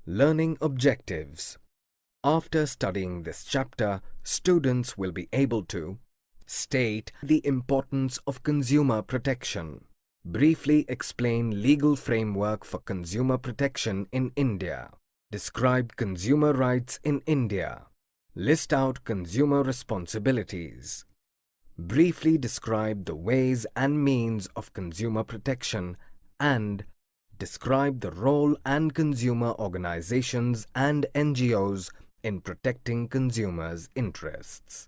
Learning objectives. After studying this chapter, students will be able to state the importance of consumer protection, briefly explain legal framework for consumer protection in India, describe consumer rights in India, list out consumer responsibilities, briefly describe the ways and means of consumer protection, and describe the role and consumer organizations and NGOs in protecting consumers' interests.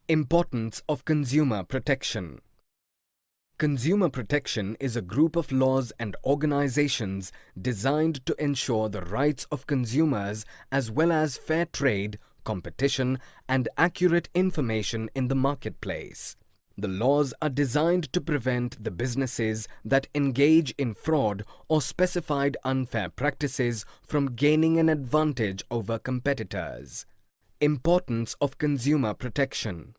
Importance of consumer protection. Consumer protection is a group of laws and organizations designed to ensure the rights of consumers as well as fair trade, competition, and accurate information in the marketplace. The laws are designed to prevent the businesses that engage in fraud or specified unfair practices from gaining an advantage over competitors. Importance of consumer protection.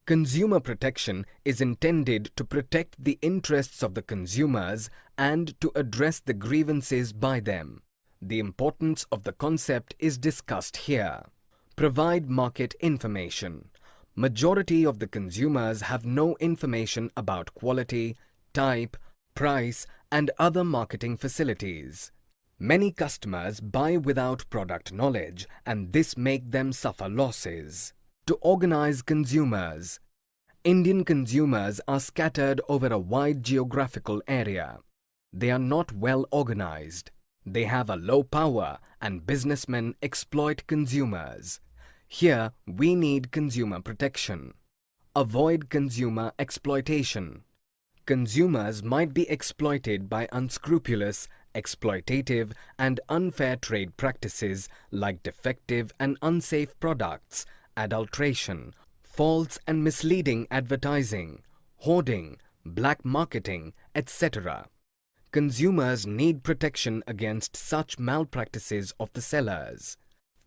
Consumer protection is intended to protect the interests of the consumers and to address the grievances by them. The importance of the concept is discussed here. Provide market information. Majority of the consumers have no information about quality, type, price, and other marketing facilities. Many customers buy without product knowledge, and this makes them suffer losses. To organize consumers. Indian consumers are scattered over a wide geographical area. They are not well organized. They have a low power, and businessmen exploit consumers. Here, we need consumer protection. Avoid consumer exploitation. Consumers might be exploited by unscrupulous, exploitative, and unfair trade practices like defective and unsafe products, adulteration, false and misleading advertising, hoarding, black marketing, etc. Consumers need protection against such malpractices of the sellers.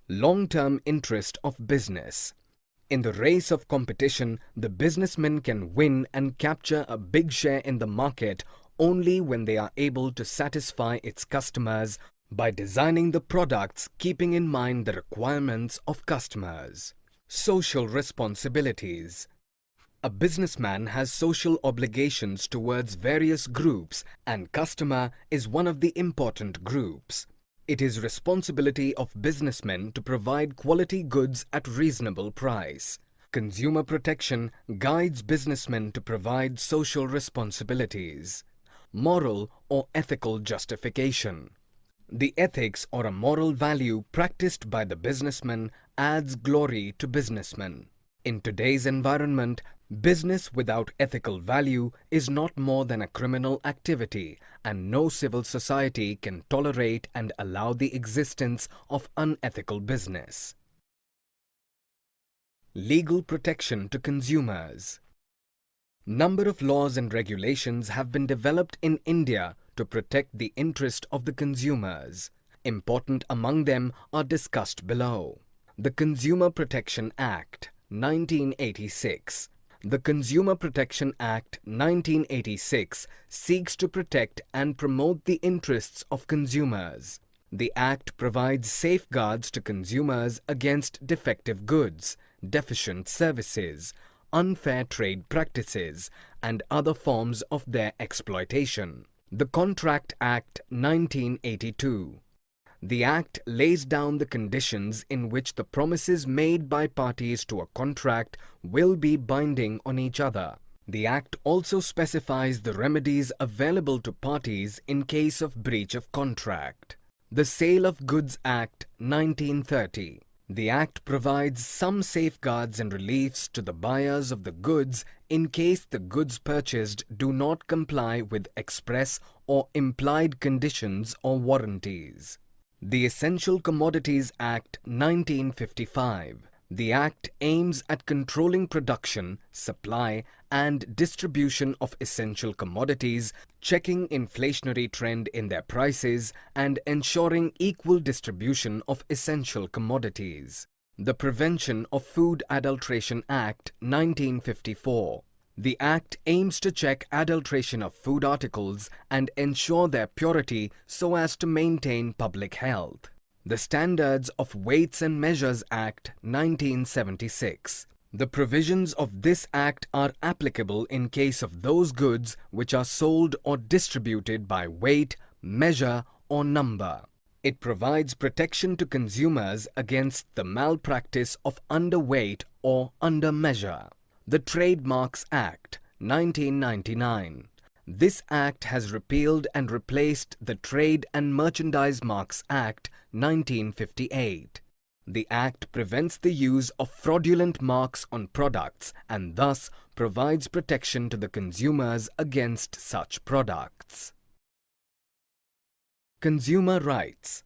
Long-term interest of business. In the race of competition, the businessman can win and capture a big share in the market only when they are able to satisfy its customers by designing the products keeping in mind the requirements of customers. Social responsibilities. A businessman has social obligations towards various groups, and customer is one of the important groups. It is responsibility of businessmen to provide quality goods at reasonable price. Consumer protection guides businessmen to provide social responsibilities. Moral or ethical justification. The ethics or a moral value practiced by the businessman adds glory to businessmen. In today's environment, business without ethical value is not more than a criminal activity, and no civil society can tolerate and allow the existence of unethical business. Legal protection to consumers. Number of laws and regulations have been developed in India to protect the interest of the consumers. Important among them are discussed below. The Consumer Protection Act, 1986. The Consumer Protection Act 1986 seeks to protect and promote the interests of consumers. The Act provides safeguards to consumers against defective goods, deficient services, unfair trade practices, and other forms of their exploitation. The Contract Act 1982. The Act lays down the conditions in which the promises made by parties to a contract will be binding on each other. The Act also specifies the remedies available to parties in case of breach of contract. The Sale of Goods Act 1930. The Act provides some safeguards and reliefs to the buyers of the goods in case the goods purchased do not comply with express or implied conditions or warranties. The Essential Commodities Act 1955. The Act aims at controlling production, supply, and distribution of essential commodities, checking inflationary trend in their prices, and ensuring equal distribution of essential commodities. The Prevention of Food Adulteration Act 1954. The Act aims to check adulteration of food articles and ensure their purity so as to maintain public health. The Standards of Weights and Measures Act 1976. The provisions of this Act are applicable in case of those goods which are sold or distributed by weight, measure, or number. It provides protection to consumers against the malpractice of underweight or undermeasure. The Trademarks Act 1999. This Act has repealed and replaced the Trade and Merchandise Marks Act 1958. The Act prevents the use of fraudulent marks on products and thus provides protection to the consumers against such products. Consumer rights.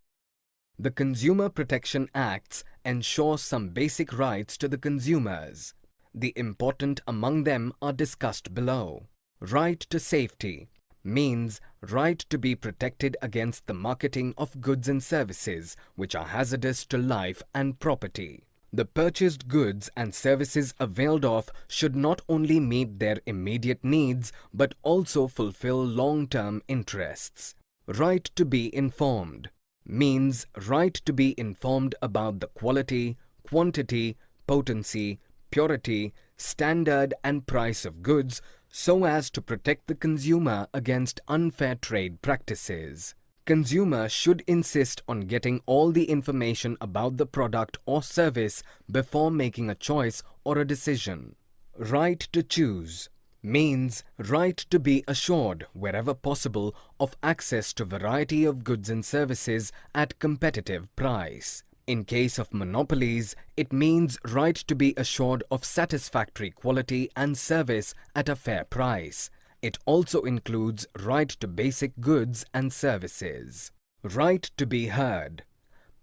The Consumer Protection Acts ensure some basic rights to the consumers. The important among them are discussed below. Right to safety means right to be protected against the marketing of goods and services which are hazardous to life and property. The purchased goods and services availed of should not only meet their immediate needs but also fulfill long-term interests. Right to be informed means right to be informed about the quality, quantity, potency, purity, standard and price of goods so as to protect the consumer against unfair trade practices. Consumers should insist on getting all the information about the product or service before making a choice or a decision. Right to choose means right to be assured, wherever possible, of access to variety of goods and services at competitive price. In case of monopolies, it means right to be assured of satisfactory quality and service at a fair price. It also includes right to basic goods and services. Right to be heard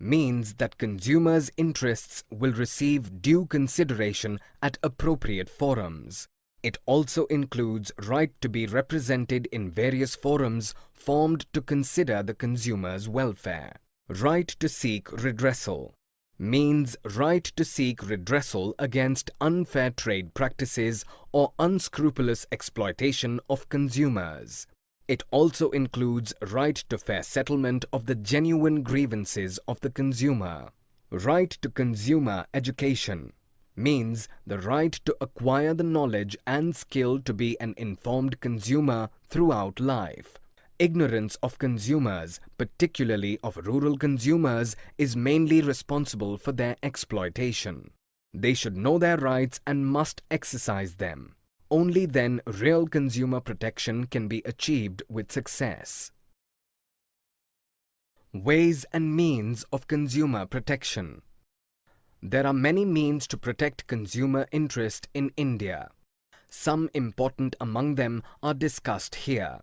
means that consumers' interests will receive due consideration at appropriate forums. It also includes right to be represented in various forums formed to consider the consumer's welfare. Right to seek redressal means right to seek redressal against unfair trade practices or unscrupulous exploitation of consumers. It also includes right to fair settlement of the genuine grievances of the consumer. Right to consumer education means the right to acquire the knowledge and skill to be an informed consumer throughout life. Ignorance of consumers, particularly of rural consumers, is mainly responsible for their exploitation. They should know their rights and must exercise them. Only then real consumer protection can be achieved with success. Ways and means of consumer protection. There are many means to protect consumer interest in India. Some important among them are discussed here.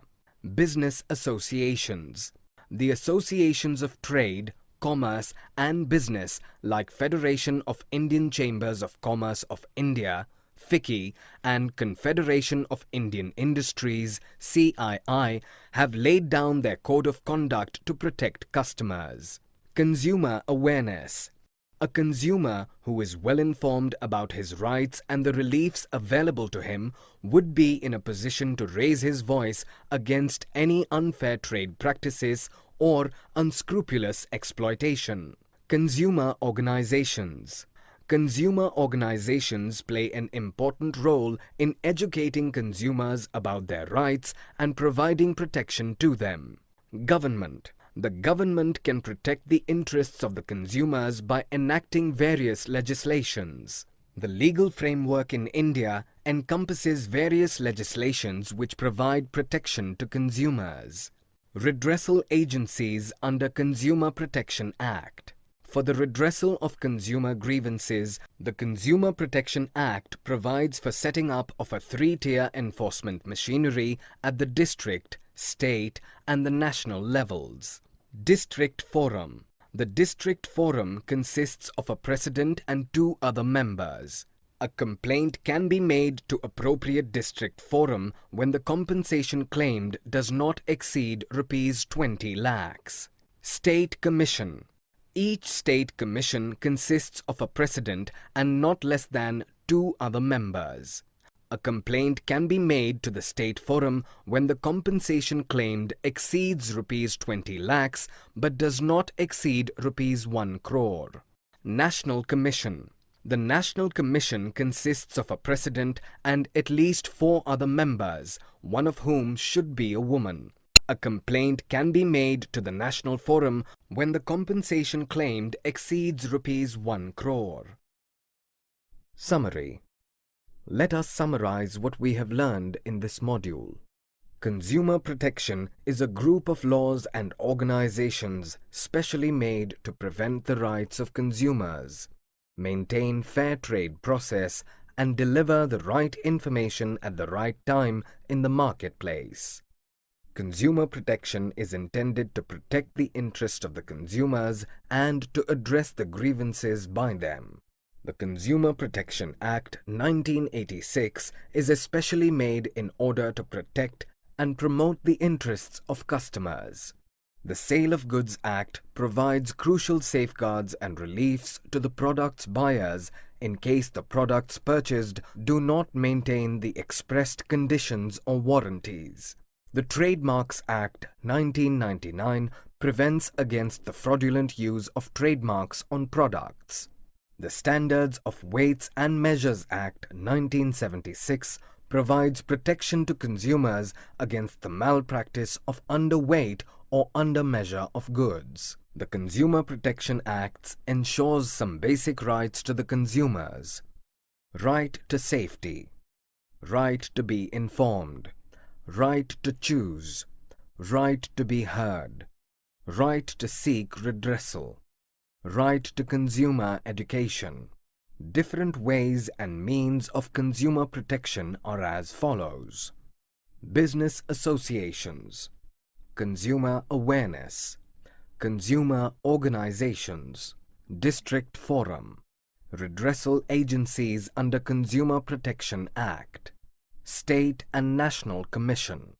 Business associations. The associations of trade, commerce and business like Federation of Indian Chambers of Commerce of India, FICCI, and Confederation of Indian Industries, CII, have laid down their code of conduct to protect customers. Consumer awareness. A consumer who is well informed about his rights and the reliefs available to him would be in a position to raise his voice against any unfair trade practices or unscrupulous exploitation. Consumer organizations. Consumer organizations play an important role in educating consumers about their rights and providing protection to them. Government. The government can protect the interests of the consumers by enacting various legislations. The legal framework in India encompasses various legislations which provide protection to consumers. Redressal agencies under Consumer Protection Act. For the redressal of consumer grievances, the Consumer Protection Act provides for setting up of a three-tier enforcement machinery at the district, state, and the national levels. District Forum. The District Forum consists of a president and 2 other members. A complaint can be made to appropriate district forum when the compensation claimed does not exceed Rs 20 lakhs. State Commission. Each state commission consists of a president and not less than 2 other members. A complaint can be made to the State Forum when the compensation claimed exceeds rupees 20 lakhs but does not exceed rupees 1 crore. National Commission. The National Commission consists of a president and at least 4 other members, one of whom should be a woman. A complaint can be made to the National Forum when the compensation claimed exceeds rupees 1 crore. Summary. Let us summarize what we have learned in this module. Consumer protection is a group of laws and organizations specially made to prevent the rights of consumers, maintain fair trade process, and deliver the right information at the right time in the marketplace. Consumer protection is intended to protect the interest of the consumers and to address the grievances by them. The Consumer Protection Act 1986 is especially made in order to protect and promote the interests of customers. The Sale of Goods Act provides crucial safeguards and reliefs to the product's buyers in case the products purchased do not maintain the expressed conditions or warranties. The Trademarks Act 1999 prevents against the fraudulent use of trademarks on products. The Standards of Weights and Measures Act 1976 provides protection to consumers against the malpractice of underweight or undermeasure of goods. The Consumer Protection Acts ensures some basic rights to the consumers. Right to safety, right to be informed, right to choose, right to be heard, right to seek redressal, right to consumer education. Different ways and means of consumer protection are as follows. Business associations, consumer awareness, consumer organizations, district forum, redressal agencies under Consumer Protection Act, State and National Commission.